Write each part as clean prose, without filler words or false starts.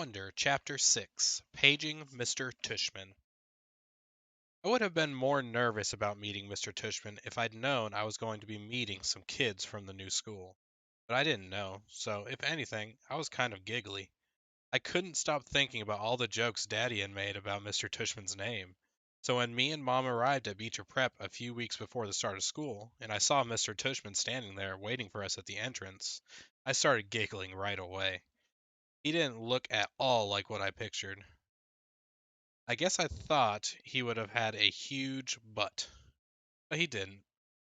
Wonder, Chapter 6, Paging Mr. Tushman. I would have been more nervous about meeting Mr. Tushman if I'd known I was going to be meeting some kids from the new school. But I didn't know, so if anything, I was kind of giggly. I couldn't stop thinking about all the jokes Daddy had made about Mr. Tushman's name. So when me and Mom arrived at Beecher Prep a few weeks before the start of school, and I saw Mr. Tushman standing there waiting for us at the entrance, I started giggling right away. He didn't look at all like what I pictured. I guess I thought he would have had a huge butt, but he didn't.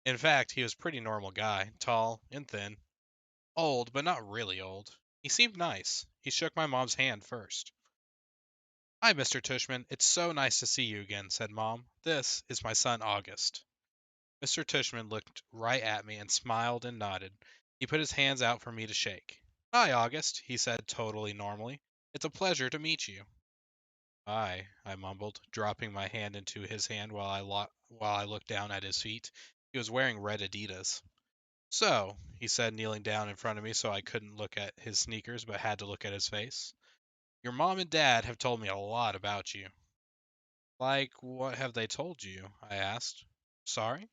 In fact, he was a pretty normal guy, tall and thin, old, but not really old. He seemed nice. He shook my mom's hand first. Hi, Mr. Tushman. It's so nice to see you again, said Mom. This is my son, August. Mr. Tushman looked right at me and smiled and nodded. He put his hands out for me to shake. Hi, August, he said totally normally. It's a pleasure to meet you. I mumbled, dropping my hand into his hand while I looked down at his feet. He was wearing red Adidas. So, he said, kneeling down in front of me so I couldn't look at his sneakers but had to look at his face. Your mom and dad have told me a lot about you. Like, what have they told you? I asked. Sorry?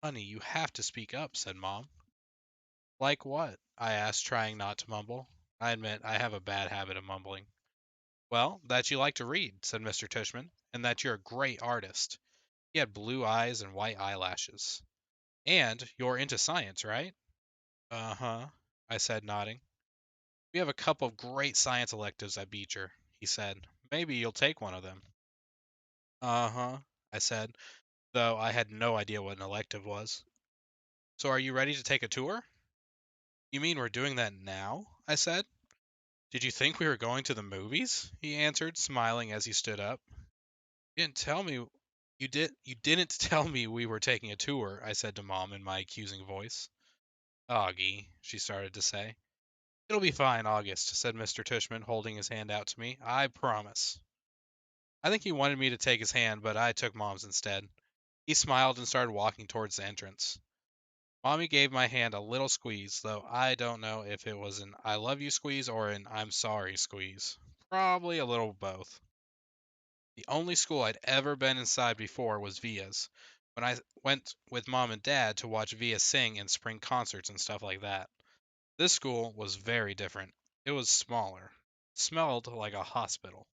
Honey, you have to speak up, said Mom. Like what? I asked, trying not to mumble. I admit I have a bad habit of mumbling. Well, that you like to read, said Mr. Tushman, and that you're a great artist. He had blue eyes and white eyelashes. And you're into science, right? Uh-huh, I said, nodding. We have a couple of great science electives at Beecher, he said. Maybe you'll take one of them. Uh-huh, I said, though I had no idea what an elective was. So are you ready to take a tour? You mean we're doing that now? I said. Did you think we were going to the movies? He answered, smiling as he stood up. You didn't tell me you didn't tell me we were taking a tour, I said to Mom in my accusing voice. Augie, she started to say. It'll be fine, August, said Mr. Tushman, holding his hand out to me. I promise. I think he wanted me to take his hand, but I took Mom's instead. He smiled and started walking towards the entrance. Mommy gave my hand a little squeeze, though I don't know if it was an I love you squeeze or an I'm sorry squeeze. Probably a little both. The only school I'd ever been inside before was Via's, when I went with Mom and Dad to watch Via sing in spring concerts and stuff like that. This school was very different. It was smaller. It smelled like a hospital.